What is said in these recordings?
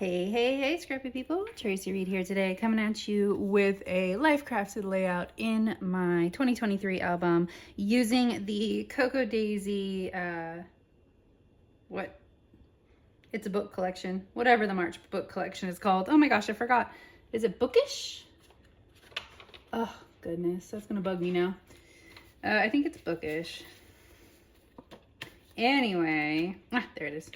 Hey, hey, hey, scrappy people. Tracy Reed here today, coming at you with a life-crafted layout in my 2023 album using the Cocoa Daisy, it's a book collection, whatever the March book collection is called. Oh my gosh, I forgot. Is it Bookish? Oh, goodness, that's gonna bug me now. I think it's Bookish. Anyway, there it is.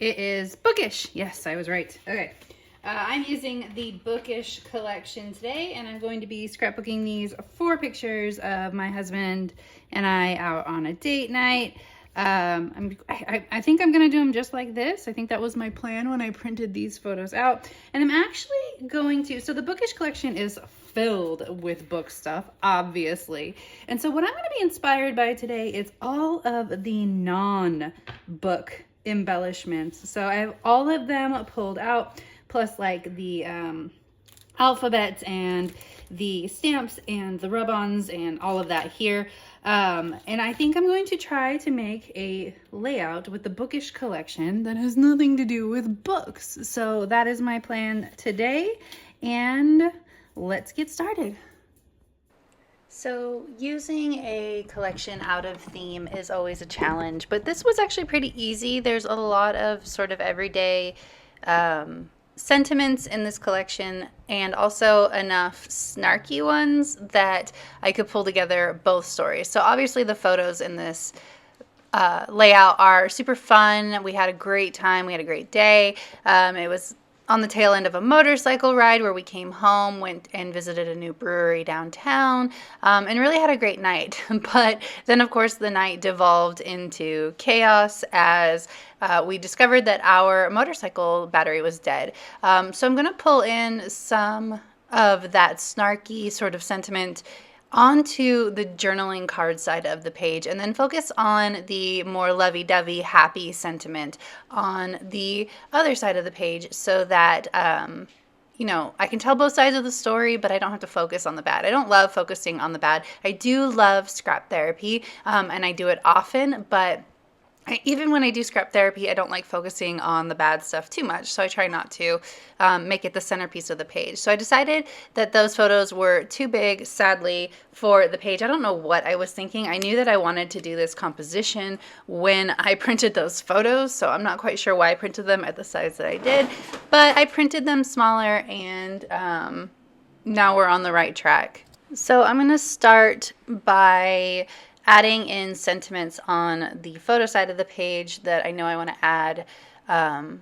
It is Bookish. Yes, I was right. Okay. I'm using the Bookish collection today, and I'm going to be scrapbooking these 4 pictures of my husband and I out on a date night. I think I'm going to do them just like this. I think that was my plan when I printed these photos out. And I'm actually going to, so the Bookish collection is filled with book stuff, obviously. And so what I'm going to be inspired by today is all of the non-book embellishments. So I have all of them pulled out, plus like the alphabets and the stamps and the rub-ons and all of that here. And I think I'm going to try to make a layout with the Bookish collection that has nothing to do with books. So that is my plan today, and let's get started. So using a collection out of theme is always a challenge, but this was actually pretty easy. There's a lot of sort of everyday sentiments in this collection, and also enough snarky ones that I could pull together both stories. So obviously the photos in this layout are super fun. We had a great time. We had a great day. It was on the tail end of a motorcycle ride where we came home, went and visited a new brewery downtown, and really had a great night. But then, of course, the night devolved into chaos as we discovered that our motorcycle battery was dead. So I'm going to pull in some of that snarky sort of sentiment onto the journaling card side of the page, and then focus on the more lovey-dovey happy sentiment on the other side of the page, so that you know, I can tell both sides of the story, but I don't have to focus on the bad. I don't love focusing on the bad. I do love scrap therapy, and I do it often, but even when I do scrap therapy, I don't like focusing on the bad stuff too much, so I try not to make it the centerpiece of the page. So I decided that those photos were too big, sadly, for the page. I don't know what I was thinking. I knew that I wanted to do this composition when I printed those photos, so I'm not quite sure why I printed them at the size that I did, but I printed them smaller, and now we're on the right track. So I'm going to start by adding in sentiments on the photo side of the page that I know I want to add. And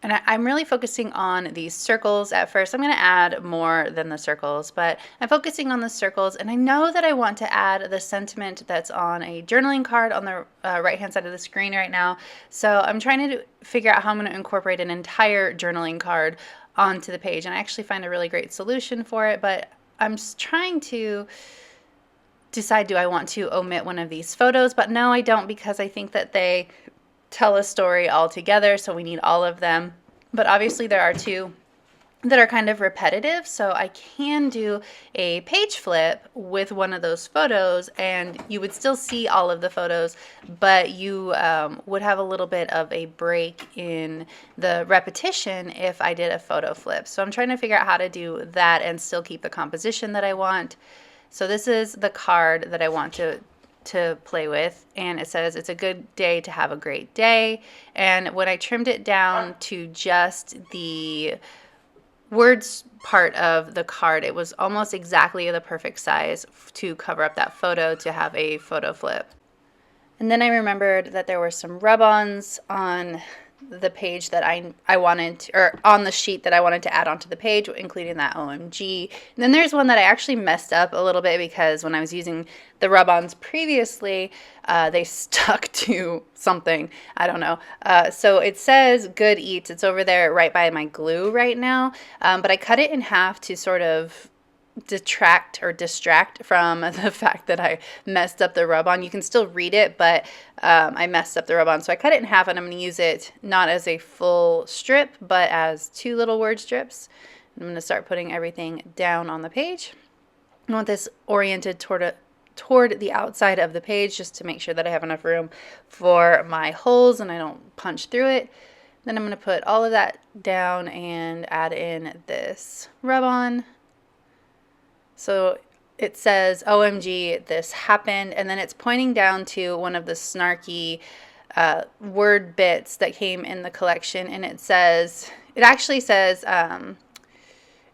I'm really focusing on these circles at first. I'm going to add more than the circles, but I'm focusing on the circles. And I know that I want to add the sentiment that's on a journaling card on the right-hand side of the screen right now. So I'm trying to figure out how I'm going to incorporate an entire journaling card onto the page. And I actually find a really great solution for it, but I'm trying to decide, do I want to omit one of these photos? But no, I don't, because I think that they tell a story altogether, so we need all of them. But obviously there are 2 that are kind of repetitive, so I can do a page flip with one of those photos, and you would still see all of the photos, but you would have a little bit of a break in the repetition if I did a photo flip. So I'm trying to figure out how to do that and still keep the composition that I want. So this is the card that I want to play with, and it says, it's a good day to have a great day. And when I trimmed it down to just the words part of the card, it was almost exactly the perfect size to cover up that photo to have a photo flip. And then I remembered that there were some rub-ons on the page that I wanted, or on the sheet that I wanted to add onto the page, including that OMG. And then there's one that I actually messed up a little bit, because when I was using the rub-ons previously, they stuck to something. I don't know. So it says good eats. It's over there right by my glue right now. But I cut it in half to sort of detract or distract from the fact that I messed up the rub-on. You can still read it, but I messed up the rub-on. So I cut it in half, and I'm going to use it not as a full strip, but as 2 little word strips. I'm going to start putting everything down on the page. I want this oriented toward the outside of the page, just to make sure that I have enough room for my holes and I don't punch through it. Then I'm going to put all of that down and add in this rub-on. So it says, OMG, this happened. And then it's pointing down to one of the snarky word bits that came in the collection. And it actually says,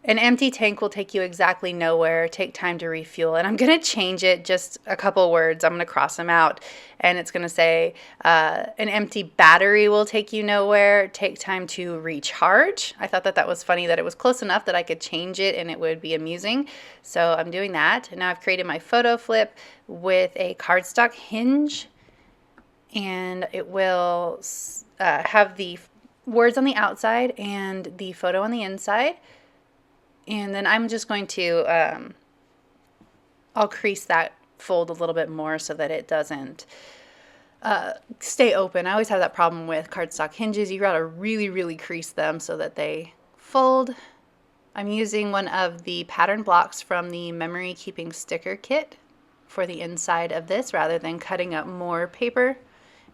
an empty tank will take you exactly nowhere. Take time to refuel. And I'm going to change it just a couple words. I'm going to cross them out. And it's going to say, an empty battery will take you nowhere. Take time to recharge. I thought that was funny that it was close enough that I could change it and it would be amusing. So I'm doing that. And now I've created my photo flip with a cardstock hinge. And it will have the words on the outside and the photo on the inside. And then I'm just going to, I'll crease that fold a little bit more so that it doesn't stay open. I always have that problem with cardstock hinges. You gotta really, really crease them so that they fold. I'm using one of the pattern blocks from the memory keeping sticker kit for the inside of this rather than cutting up more paper.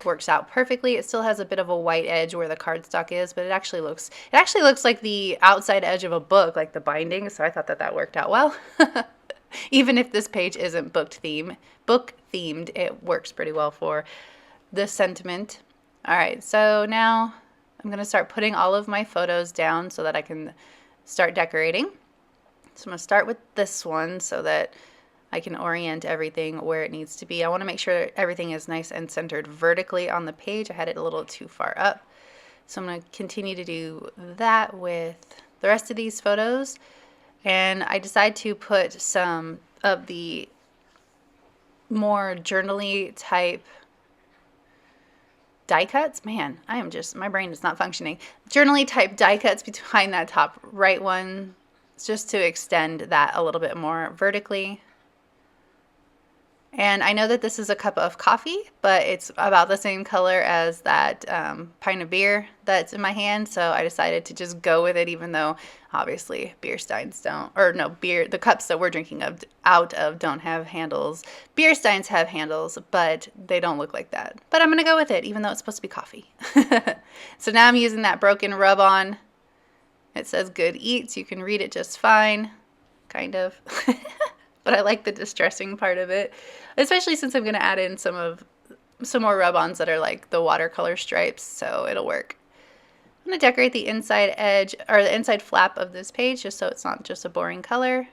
Works out perfectly. It still has a bit of a white edge where the cardstock is, but it actually looks like the outside edge of a book, like the binding. So I thought that worked out well. Even if this page isn't book themed, it works pretty well for this sentiment. All right, so now I'm going to start putting all of my photos down so that I can start decorating. So I'm going to start with this one so that I can orient everything where it needs to be. I want to make sure everything is nice and centered vertically on the page. I had it a little too far up. So I'm going to continue to do that with the rest of these photos. And I decided to put some of the more journaly type die cuts. Man, my brain is not functioning. Journaly type die cuts behind that top right one, just to extend that a little bit more vertically. And I know that this is a cup of coffee, but it's about the same color as that pint of beer that's in my hand. So I decided to just go with it, even though obviously beer steins don't, or no, the cups that we're drinking out of don't have handles. Beer steins have handles, but they don't look like that. But I'm going to go with it, even though it's supposed to be coffee. So now I'm using that broken rub-on. It says good eats. You can read it just fine, kind of. But I like the distressing part of it, especially since I'm going to add in some more rub-ons that are like the watercolor stripes, so it'll work. I'm going to decorate the inside edge, or the inside flap of this page, just so it's not just a boring color.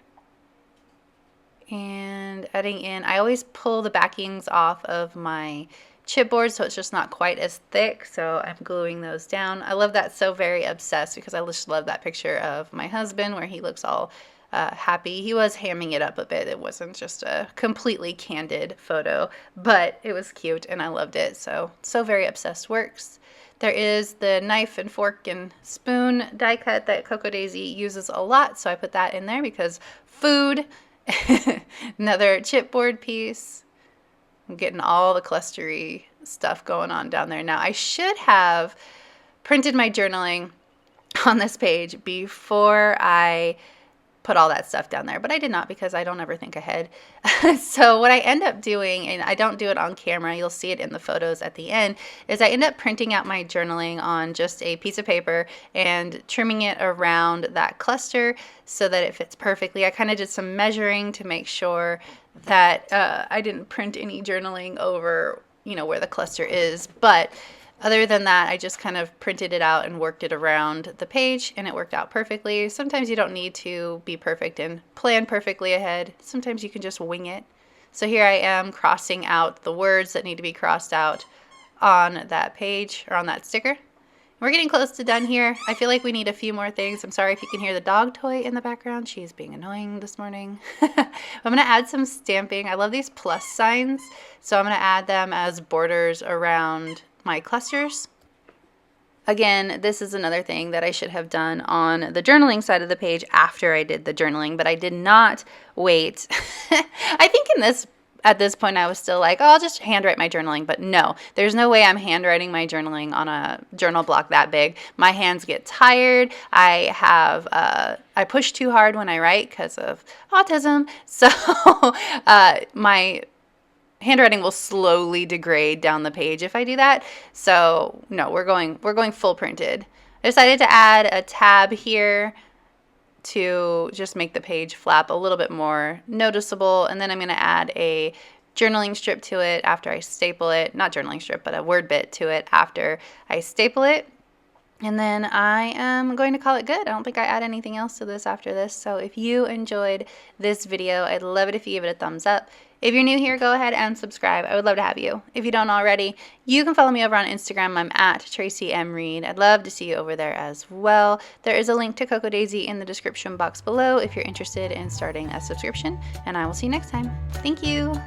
And adding in, I always pull the backings off of my chipboard so it's just not quite as thick, so I'm gluing those down. I love that So Very Obsessed because I just love that picture of my husband where he looks all happy. He was hamming it up a bit. It wasn't just a completely candid photo, but it was cute and I loved it. So Very Obsessed works. There is the knife and fork and spoon die cut that Coco Daisy uses a lot, so I put that in there because food. Another chipboard piece. I'm getting all the clustery stuff going on down there. Now I should have printed my journaling on this page before I put all that stuff down there, but I did not because I don't ever think ahead. So what I end up doing, and I don't do it on camera, you'll see it in the photos at the end, is I end up printing out my journaling on just a piece of paper and trimming it around that cluster so that it fits perfectly. I kind of did some measuring to make sure that I didn't print any journaling over, where the cluster is, but other than that, I just kind of printed it out and worked it around the page, and it worked out perfectly. Sometimes you don't need to be perfect and plan perfectly ahead. Sometimes you can just wing it. So here I am crossing out the words that need to be crossed out on that page or on that sticker. We're getting close to done here. I feel like we need a few more things. I'm sorry if you can hear the dog toy in the background. She's being annoying this morning. I'm going to add some stamping. I love these plus signs, so I'm going to add them as borders around my clusters. Again, this is another thing that I should have done on the journaling side of the page after I did the journaling, but I did not wait. I think at this point I was still like, oh, I'll just handwrite my journaling, but no, there's no way I'm handwriting my journaling on a journal block that big. My hands get tired. I push too hard when I write because of autism. So my handwriting will slowly degrade down the page if I do that. So no, we're going full printed. I decided to add a tab here to just make the page flap a little bit more noticeable, and then I'm going to add a journaling strip to it after I staple it. Not journaling strip, but a word bit to it after I staple it. And then I am going to call it good. I don't think I add anything else to this after this. So if you enjoyed this video, I'd love it if you give it a thumbs up. If you're new here, go ahead and subscribe. I would love to have you. If you don't already, you can follow me over on Instagram. I'm at Tracy M. Reed. I'd love to see you over there as well. There is a link to Cocoa Daisy in the description box below if you're interested in starting a subscription. And I will see you next time. Thank you.